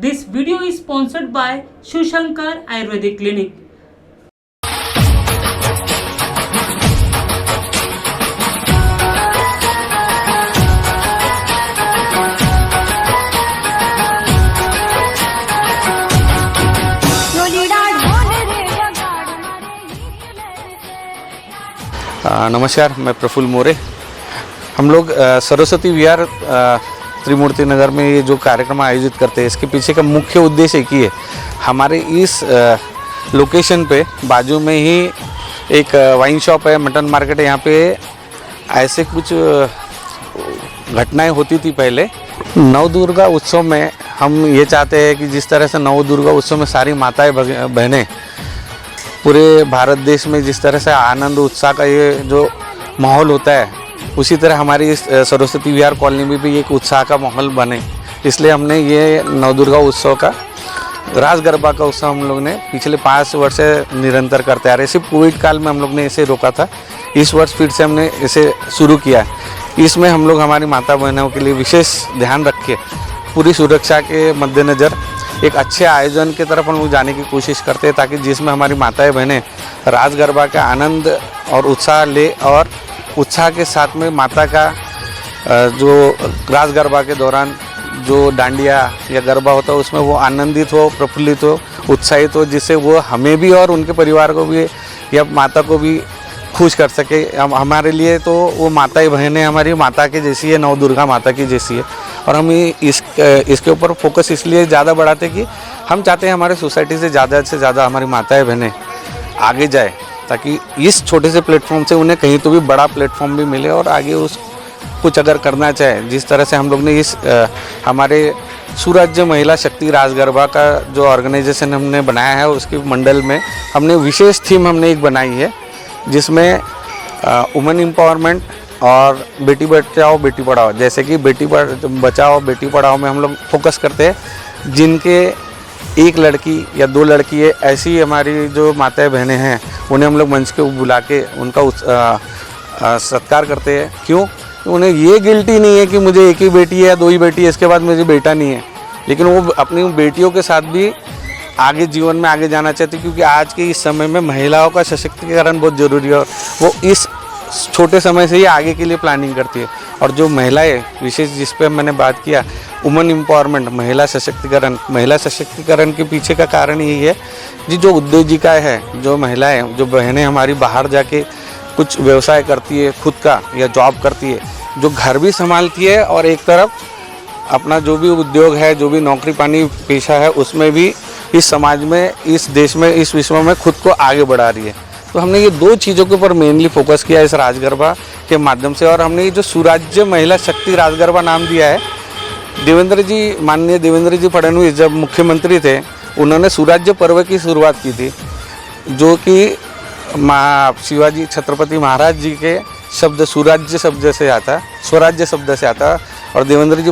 This video is sponsored by Shushankar Ayurvedic Clinic. नमस्कार, मैं प्रफुल्ल मोरे। हम लोग सरस्वती विहार त्रिमूर्ति नगर में ये जो कार्यक्रम आयोजित करते हैं, इसके पीछे का मुख्य उद्देश्य एक ही है। हमारे इस लोकेशन पे बाजू में ही एक वाइन शॉप है, मटन मार्केट है। यहाँ पे ऐसे कुछ घटनाएं होती थी पहले। नवदुर्गा उत्सव में हम ये चाहते हैं कि जिस तरह से नवदुर्गा उत्सव में सारी माताएं बहनें पूरे भारत देश में जिस तरह से आनंद उत्साह का ये जो माहौल होता है, उसी तरह हमारी इस सरस्वती विहार कॉलोनी में भी एक उत्साह का माहौल बने, इसलिए हमने ये नवदुर्गा उत्सव का रास गरबा का उत्सव हम लोग ने पिछले 5 वर्ष से निरंतर करते आ रहे। सिर्फ कोविड काल में हम लोग ने इसे रोका था, इस वर्ष फिर से हमने इसे शुरू किया। इसमें हम लोग हमारी माता बहनों के लिए विशेष ध्यान रख के पूरी सुरक्षा के मद्देनज़र एक अच्छे आयोजन की तरफ हम लोग जाने की कोशिश करते हैं, ताकि जिसमें हमारी माताएं बहनें रास गरबा का आनंद और उत्साह ले, और उत्साह के साथ में माता का जो रास गरबा के दौरान जो डांडिया या गरबा होता है उसमें वो आनंदित हो, प्रफुल्लित हो, उत्साहित हो, जिससे वो हमें भी और उनके परिवार को भी या माता को भी खुश कर सके। हमारे लिए तो वो माता बहनें हमारी माता के जैसी है, नव दुर्गा माता की जैसी है। और हम इसके ऊपर फोकस इसलिए ज़्यादा बढ़ाते कि हम चाहते हैं हमारे सोसाइटी से ज़्यादा हमारी माताएं बहनें आगे जाए, ताकि इस छोटे से प्लेटफॉर्म से उन्हें कहीं तो भी बड़ा प्लेटफॉर्म भी मिले और आगे उस कुछ अगर करना चाहे। जिस तरह से हम लोग ने इस हमारे सुराज्य महिला शक्ति रास गरबा का जो ऑर्गेनाइजेशन हमने बनाया है, उसके मंडल में हमने विशेष थीम हमने एक बनाई है, जिसमें वुमेन एम्पावरमेंट और बेटी बचाओ बेटी पढ़ाओ, जैसे कि बेटी बचाओ बेटी पढ़ाओ में हम लोग फोकस करते हैं। जिनके एक लड़की या 2 लड़की है, ऐसी हमारी जो माताएं बहनें हैं, उन्हें हम लोग मंच के बुला के उनका सत्कार करते हैं। क्यों? उन्हें ये गिल्टी नहीं है कि मुझे एक ही बेटी है या 2 ही बेटी है, इसके बाद मुझे बेटा नहीं है, लेकिन वो अपनी बेटियों के साथ भी आगे जीवन में आगे जाना चाहती है, क्योंकि आज के इस समय में महिलाओं का सशक्तिकरण बहुत ज़रूरी है। वो इस छोटे समय से ही आगे के लिए प्लानिंग करती है। और जो महिलाएं विशेष जिस पे मैंने बात किया, वुमेन एम्पावरमेंट, महिला सशक्तिकरण के पीछे का कारण यही है जी, जो उद्योजिकाएँ हैं, जो महिलाएं, जो बहनें हमारी बाहर जाके कुछ व्यवसाय करती है खुद का या जॉब करती है, जो घर भी संभालती है और एक तरफ अपना जो भी उद्योग है, जो भी नौकरी पानी पेशा है, उसमें भी इस समाज में, इस देश में, इस विश्व में खुद को आगे बढ़ा रही है। तो हमने ये 2 चीज़ों के ऊपर मेनली फोकस किया इस रास गरबा के माध्यम से। और हमने ये जो सुराज्य महिला शक्ति रास गरबा नाम दिया है, माननीय देवेंद्र जी फडणवीस जब मुख्यमंत्री थे, उन्होंने सुराज्य पर्व की शुरुआत की थी, जो कि शिवाजी छत्रपति महाराज जी के शब्द सुराज्य शब्द से आता, स्वराज्य शब्द से आता। और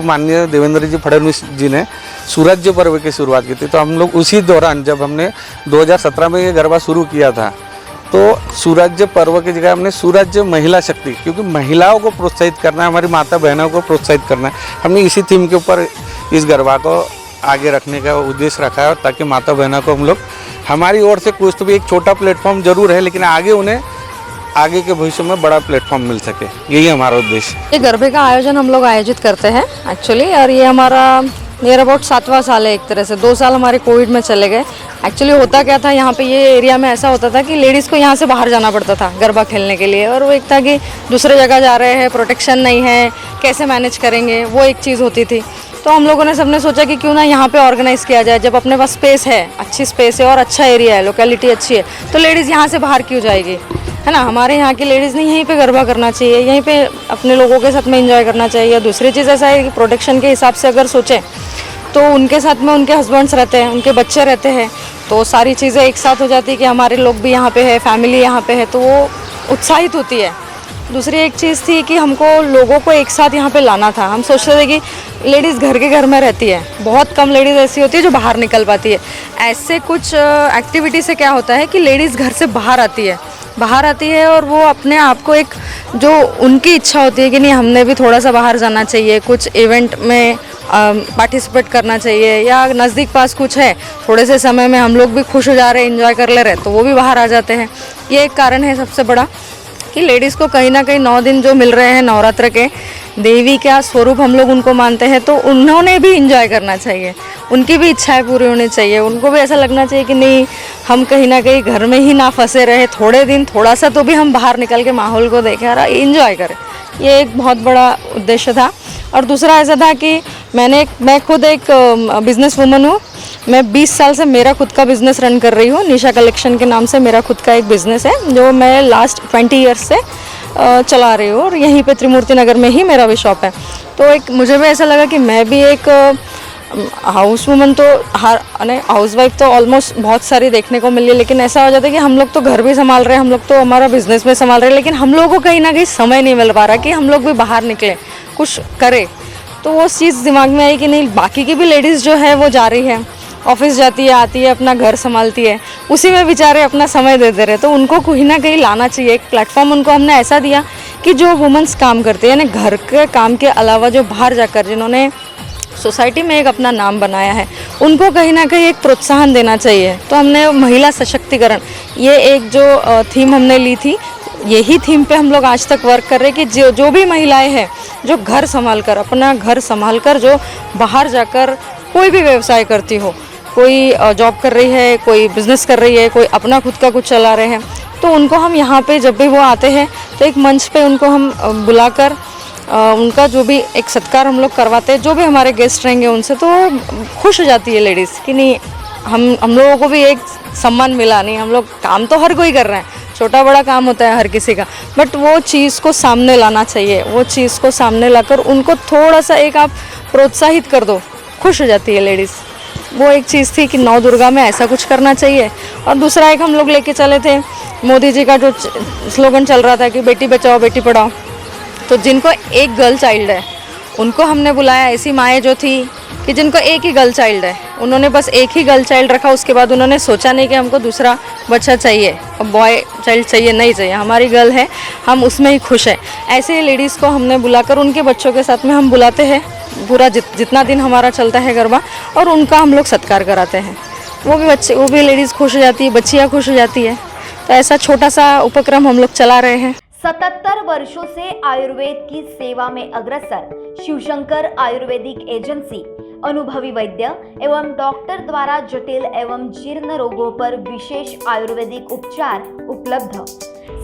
माननीय देवेंद्र जी फडणवीस जी ने सुराज्य पर्व की शुरुआत की थी। तो हम लोग उसी दौरान जब हमने 2017 में ये गरबा शुरू किया था, तो सुराज्य पर्व की जगह हमने सुराज्य महिला शक्ति, क्योंकि महिलाओं को प्रोत्साहित करना है, हमारी माता बहनों को प्रोत्साहित करना है, हमने इसी थीम के ऊपर इस गरबा को आगे रखने का उद्देश्य रखा है। ताकि माता बहनों को हम लोग हमारी ओर से कुछ तो भी एक छोटा प्लेटफॉर्म जरूर है, लेकिन आगे उन्हें आगे के भविष्य में बड़ा प्लेटफॉर्म मिल सके, यही हमारा उद्देश्य। ये गरबे का आयोजन हम लोग आयोजित करते हैं एक्चुअली, और ये हमारा नियर अबाउट 7वां साल है। एक तरह से 2 साल हमारे कोविड में चले गए। एक्चुअली होता क्या था, यहाँ पे ये एरिया में ऐसा होता था कि लेडीज़ को यहाँ से बाहर जाना पड़ता था गरबा खेलने के लिए, और वो एक था कि दूसरे जगह जा रहे हैं, प्रोटेक्शन नहीं है, कैसे मैनेज करेंगे, वो एक चीज़ होती थी। तो हम लोगों ने सबने सोचा कि क्यों ना यहाँ पे ऑर्गेनाइज़ किया जाए। जब अपने पास स्पेस है, अच्छी स्पेस है और अच्छा एरिया है, लोकेलिटी अच्छी है, तो लेडीज़ यहाँ से बाहर क्यों जाएगी, है ना। हमारे यहाँ की लेडीज़ ने यहीं पे गरबा करना चाहिए, यहीं पे अपने लोगों के साथ में एंजॉय करना चाहिए। दूसरी चीज़ ऐसा है कि प्रोटेक्शन के हिसाब से अगर सोचें तो उनके साथ में उनके हस्बैंड्स रहते हैं, उनके बच्चे रहते हैं, तो सारी चीज़ें एक साथ हो जाती है कि हमारे लोग भी यहाँ पे है, फैमिली यहाँ पे है, तो वो उत्साहित होती है। दूसरी एक चीज़ थी कि हमको लोगों को एक साथ यहाँ पे लाना था। हम सोचते थे कि लेडीज़ घर के घर में रहती है, बहुत कम लेडीज़ ऐसी होती है जो बाहर निकल पाती है। ऐसे कुछ एक्टिविटी से क्या होता है कि लेडीज़ घर से बाहर आती है और वो अपने आप को एक जो उनकी इच्छा होती है कि नहीं हमने भी थोड़ा सा बाहर जाना चाहिए, कुछ इवेंट में पार्टिसिपेट करना चाहिए, या नज़दीक पास कुछ है थोड़े से समय में हम लोग भी खुश हो जा रहे हैं, एंजॉय कर ले रहे, तो वो भी बाहर आ जाते हैं। ये एक कारण है सबसे बड़ा कि लेडीज़ को कहीं ना कहीं 9 दिन जो मिल रहे हैं नवरात्र के, देवी का स्वरूप हम लोग उनको मानते हैं, तो उन्होंने भी इंजॉय करना चाहिए, उनकी भी इच्छाएं पूरी होनी चाहिए, उनको भी ऐसा लगना चाहिए कि नहीं हम कहीं ना कहीं घर में ही ना फंसे रहे, थोड़े दिन थोड़ा सा तो भी हम बाहर निकल के माहौल को देखें और इंजॉय करें। ये एक बहुत बड़ा उद्देश्य था। और दूसरा ऐसा था कि मैं खुद एक बिजनेस वूमन हूँ। मैं 20 साल से मेरा खुद का बिज़नेस रन कर रही हूँ। निशा कलेक्शन के नाम से मेरा खुद का एक बिज़नेस है जो मैं लास्ट 20 ईयर्स से चला रही हूँ, और यहीं पे त्रिमूर्ति नगर में ही मेरा भी शॉप है। तो एक मुझे भी ऐसा लगा कि मैं भी एक हाउस वूमन, तो हाउस वाइफ तो ऑलमोस्ट बहुत सारी देखने को मिली है, लेकिन ऐसा हो जाता है कि हम लोग तो घर भी संभाल रहे हैं, हम लोग तो हमारा बिजनेस भी संभाल रहे हैं, लेकिन हम लोगों को कहीं ना कहीं समय नहीं मिल पा रहा कि हम लोग भी बाहर निकले कुछ करें। तो वो चीज़ दिमाग में आई कि नहीं, बाकी की भी लेडीज़ जो है वो जा रही है, ऑफिस जाती है, आती है, अपना घर संभालती है, उसी में बेचारे अपना समय दे दे रहे, तो उनको कहीं ना कहीं लाना चाहिए। एक प्लेटफॉर्म उनको हमने ऐसा दिया कि जो वुमेंस काम करते हैं, यानी घर के काम के अलावा जो बाहर जाकर जिन्होंने सोसाइटी में एक अपना नाम बनाया है, उनको कहीं ना कहीं एक प्रोत्साहन देना चाहिए। तो हमने महिला सशक्तिकरण, ये एक जो थीम हमने ली थी, यही थीम पे हम लोग आज तक वर्क कर रहे हैं कि जो भी महिलाएं हैं जो घर संभाल कर, अपना घर संभाल कर जो बाहर जाकर कोई भी व्यवसाय करती हो, कोई जॉब कर रही है, कोई बिजनेस कर रही है, कोई अपना खुद का कुछ चला रहे हैं, तो उनको हम यहाँ पे जब भी वो आते हैं तो एक मंच पे उनको हम बुलाकर उनका जो भी एक सत्कार हम लोग करवाते हैं, जो भी हमारे गेस्ट रहेंगे उनसे, तो खुश हो जाती है लेडीज़ कि नहीं हम लोगों को भी एक सम्मान मिला। नहीं, हम लोग काम तो हर कोई कर रहे हैं, छोटा बड़ा काम होता है हर किसी का, बट वो चीज़ को सामने लाना चाहिए। वो चीज़ को सामने लाकर उनको थोड़ा सा एक आप प्रोत्साहित कर दो, खुश हो जाती है लेडीज़। वो एक चीज़ थी कि 9 दुर्गा में ऐसा कुछ करना चाहिए। और दूसरा एक हम लोग लेके चले थे, मोदी जी का जो स्लोगन चल रहा था कि बेटी बचाओ बेटी पढ़ाओ, तो जिनको एक गर्ल चाइल्ड है उनको हमने बुलाया। ऐसी माएँ जो थी कि जिनको एक ही गर्ल चाइल्ड है, उन्होंने बस एक ही गर्ल चाइल्ड रखा, उसके बाद उन्होंने सोचा नहीं कि हमको दूसरा बच्चा चाहिए और बॉय चाइल्ड चाहिए, नहीं चाहिए, हमारी गर्ल है, हम उसमें ही खुश हैं। ऐसे लेडीज़ को हमने बुलाकर उनके बच्चों के साथ में हम बुलाते हैं, पूरा जितना दिन हमारा चलता है गरबा, और उनका हम लोग सत्कार कराते हैं। वो भी लेडीज़ खुश हो जाती है, बच्चियाँ खुश हो जाती है। तो ऐसा छोटा सा उपक्रम हम लोग चला रहे हैं। 77 वर्षों से आयुर्वेद की सेवा में अग्रसर शिवशंकर आयुर्वेदिक एजेंसी अनुभवी वैद्य एवं डॉक्टर द्वारा जटिल एवं जीर्ण रोगों पर विशेष आयुर्वेदिक उपचार उपलब्ध।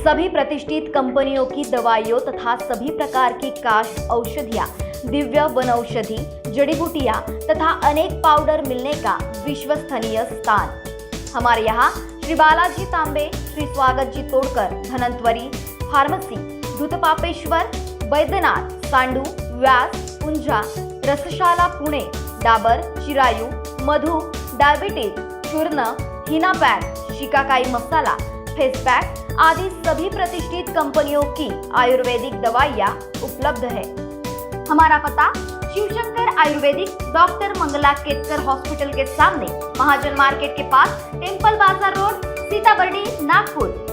सभी प्रतिष्ठित कंपनियों की दवाइयों तथा सभी प्रकार की काश औषधियाँ, दिव्य वनौषधि, जड़ी बूटियाँ तथा अनेक पाउडर मिलने का विश्वसनीय स्थान। हमारे यहाँ श्री बालाजी तांबे, श्री स्वागत जी तोड़कर, धनंतरी फार्मेसी, दूधपापेश्वर, बैद्यनाथ, सांडू, व्यास, पुंजा, रसशाला पुणे, डाबर, चिरायू, मधु, डायबिटीज, चूर्ण, हिना पैक, शिकाकाई मसाला, फेस पैक आदि सभी प्रतिष्ठित कंपनियों की आयुर्वेदिक दवाइयाँ उपलब्ध है। हमारा पता शिवशंकर आयुर्वेदिक, डॉक्टर मंगला केतकर हॉस्पिटल के सामने, महाजन मार्केट के पास, टेम्पल बाजार रोड, सीताबर्डी, नागपुर।